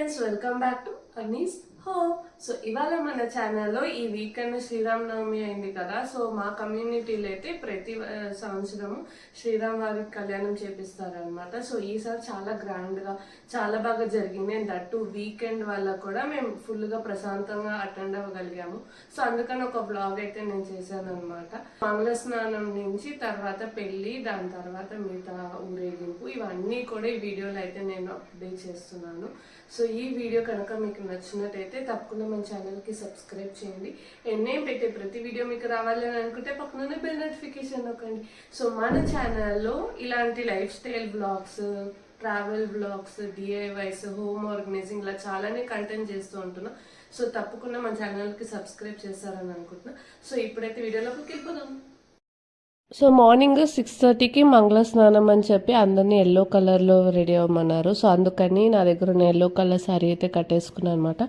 Friends, welcome back to Anees home. So ఇవాళ మన ఛానల్లో ఈ వీకెండ్ శ్రీరామనవమి అయింది కదా. సో మా కమ్యూనిటీలో అయితే ప్రతి సంవత్సరము శ్రీరామ్ వారికి కళ్యాణం చేపిస్తారనమాట. సో ఈసారి చాలా గ్రాండ్గా చాలా బాగా జరిగింది. అండ్ దట్టు వీకెండ్ వల్ల కూడా మేము ఫుల్గా ప్రశాంతంగా అటెండ్ అవ్వగలిగాము. సో అందుకని ఒక బ్లాగ్ అయితే నేను చేశాను అనమాట. మంగళ స్నానం నుంచి తర్వాత పెళ్లి, దాని తర్వాత మిగతా ఊరేగింపు, ఇవన్నీ కూడా ఈ వీడియోలో అయితే నేను అప్డేట్ చేస్తున్నాను. సో ఈ వీడియో కనుక మీకు నచ్చినట్టయితే తప్పకుండా మన ఛానల్కి సబ్స్క్రైబ్ చేయండి. నేను పెట్టే ప్రతి వీడియో మీకు రావాలి అని అనుకుంటే పక్కన బెల్ నోటిఫికేషన్ నొక్కండి. సో మన ఛానల్లో ఇలాంటి life style blogs, travel blogs, DIYs, home organizing ఇలా చాలానే కంటెంట్ చేస్తూ ఉంటున్నా. సో తప్పకుండా మన ఛానల్కి సబ్స్క్రైబ్ చేస్తారని అనుకుంటున్నా. సో ఇప్పుడైతే వీడియోలోకి వెళ్ళిపోదాం. సో మార్నింగ్ 6:30కి మంగళ స్నానం అని చెప్పి అందరినీ ఎల్లో కలర్లో రెడీ అవ్వమన్నారు. సో అందుకని నా దగ్గర ఉన్న ఎల్లో కలర్ శారీ అయితే కట్టేసుకున్నాను అనమాట.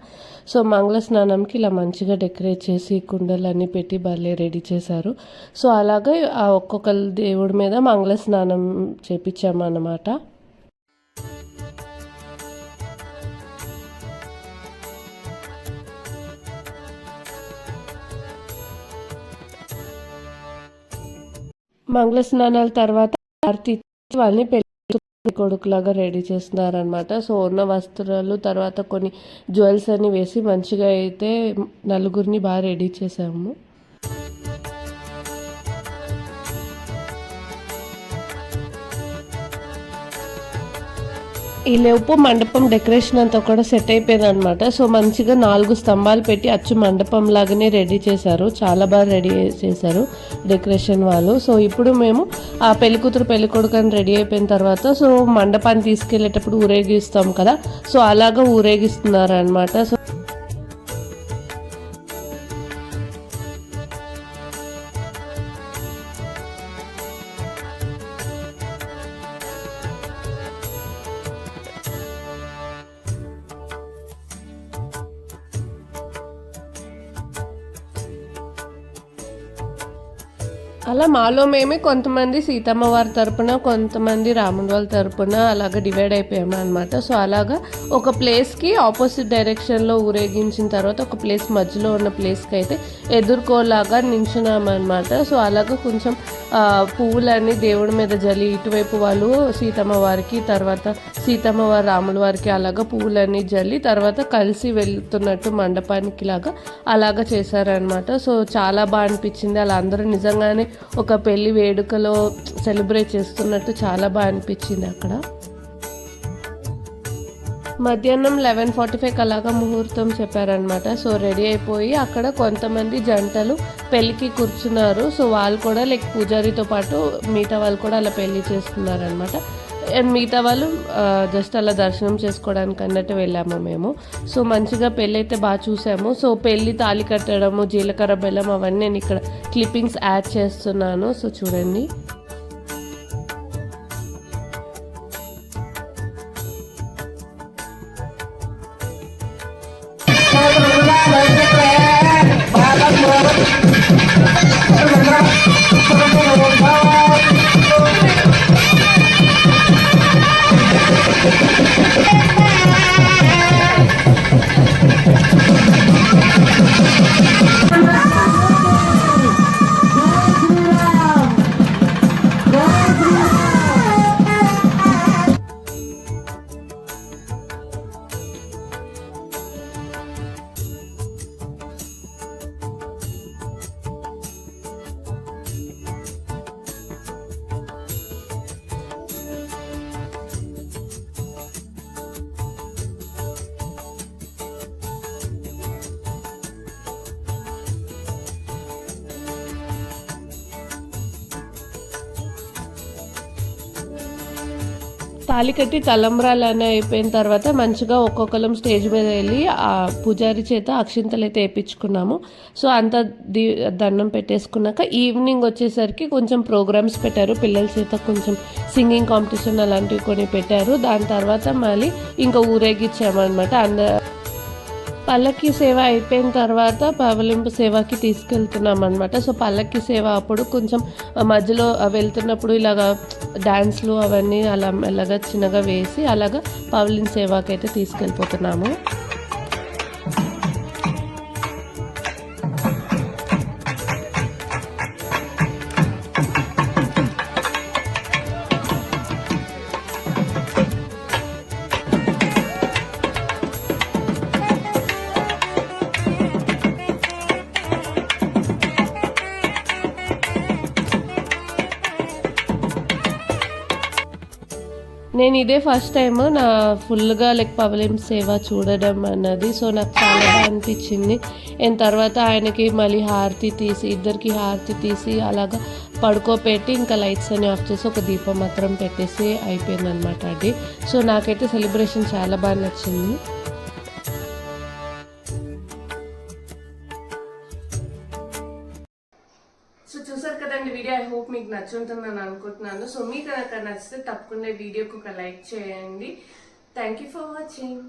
సో మంగళ స్నానంకి ఇలా మంచిగా డెకరేట్ చేసి కుండలన్నీ పెట్టి భలే రెడీ చేశారు. సో అలాగే ఆ ఒక్కొక్క దేవుడి మీద మంగళ స్నానం చేపించామన్నమాట. మంగళ స్నానాల తర్వాత ఆరతి వాళ్ళని పెళ్లి కొడుకులాగా రెడీ చేస్తున్నారనమాట. సో ఉన్న వస్త్రాలు తర్వాత కొన్ని జ్యువెల్స్ అన్ని వేసి మంచిగా అయితే నలుగురిని బాగా రెడీ చేసాము. ఈ లోపు మండపం డెకరేషన్ అంతా కూడా సెట్ అయిపోయింది అనమాట. సో మంచిగా 4 స్తంభాలు పెట్టి అచ్చు మండపం లాగానే రెడీ చేశారు. చాలా బాగా రెడీ చేశారు డెకరేషన్ వాళ్ళు. సో ఇప్పుడు మేము ఆ పెళ్లికూతురు పెళ్లికొడుకు అని రెడీ అయిపోయిన తర్వాత సో మండపాన్ని తీసుకెళ్లేటప్పుడు ఊరేగిస్తాం కదా, సో అలాగా ఊరేగిస్తున్నారు అనమాట. సో అలా మాలో మేమే కొంతమంది సీతమ్మ వారి తరపున, కొంతమంది రాముడి వాళ్ళ తరపున అలాగ డివైడ్ అయిపోయాము అనమాట. సో అలాగా ఒక ప్లేస్కి ఆపోజిట్ డైరెక్షన్లో ఊరేగించిన తర్వాత ఒక ప్లేస్ మధ్యలో ఉన్న ప్లేస్కి అయితే ఎదుర్కోలాగా నించున్నామన్నమాట. సో అలాగా కొంచెం పువ్వులన్నీ దేవుడి మీద జల్లి ఇటువైపు వాళ్ళు సీతమ్మ వారికి, తర్వాత సీతమ్మ వారి రాముల వారికి అలాగా పువ్వులన్నీ జల్లి తర్వాత కలిసి వెళ్తున్నట్టు మండపానికి అలాగా చేశారనమాట. సో చాలా బాగా అనిపించింది. అలా అందరూ నిజంగానే ఒక పెళ్లి వేడుకలో సెలబ్రేట్ చేస్తున్నట్టు చాలా బాగా అనిపించింది అక్కడ. మధ్యాహ్నం 11:45 అలాగా ముహూర్తం చెప్పారనమాట. సో రెడీ అయిపోయి అక్కడ కొంతమంది జంటలు పెళ్ళికి కూర్చున్నారు. సో వాళ్ళు కూడా లైక్ పూజారితో పాటు మిగతా వాళ్ళు కూడా అలా పెళ్లి చేస్తున్నారనమాట. అండ్ మిగతా వాళ్ళు జస్ట్ అలా దర్శనం చేసుకోవడానికి అన్నట్టు వెళ్ళాము మేము. సో మంచిగా పెళ్ళి అయితే బాగా చూసాము. సో పెళ్ళి తాళి కట్టడము, జీలకర్ర బెల్లం అవన్నీ నేను ఇక్కడ క్లిప్పింగ్స్ యాడ్ చేస్తున్నాను. సో చూడండి. తాళి కట్టి తలంబ్రాలు అనే అయిపోయిన తర్వాత మంచిగా ఒక్కొక్కరం స్టేజ్ మీద వెళ్ళి ఆ పూజారి చేత అక్షింతలు అయితే వేయించుకున్నాము. సో అంత దండం పెట్టేసుకున్నాక ఈవినింగ్ వచ్చేసరికి కొంచెం ప్రోగ్రామ్స్ పెట్టారు. పిల్లల చేత కొంచెం సింగింగ్ కాంపిటీషన్ అలాంటివి కొన్ని పెట్టారు. దాని తర్వాత మళ్ళీ ఇంకా ఊరేగించామన్నమాట. పల్లకి సేవ అయిపోయిన తర్వాత పవలింపు సేవకి తీసుకెళ్తున్నాం అనమాట. సో పల్లకి సేవ అప్పుడు కొంచెం మధ్యలో వెళ్తున్నప్పుడు ఇలాగా డ్యాన్స్లు అవన్నీ అలా మెల్లగా చిన్నగా వేసి అలాగా పవలింపు సేవకి అయితే తీసుకెళ్ళిపోతున్నాము. నేను ఇదే ఫస్ట్ టైం నా ఫుల్గా లైక్ పవలింపు సేవ చూడడం అన్నది. సో నాకు చాలా బాగా అనిపించింది. అండ్ తర్వాత ఆయనకి మళ్ళీ హారతి తీసి ఇద్దరికి హారతి తీసి అలాగా పడుకోపెట్టి ఇంకా లైట్స్ అన్ని ఆఫ్ చేసి ఒక దీపం మాత్రం పెట్టేసి అయిపోయింది అనమాట అది. సో నాకైతే సెలబ్రేషన్ చాలా బాగా నచ్చింది. సో చూసారు కదండి వీడియో. ఐ హోప్ మీకు నచ్చుంటుందని అనుకుంటున్నాను. సో మీకు కనుక నచ్చితే తప్పకుండా వీడియోకి ఒక లైక్ చేయండి. Thank you for watching.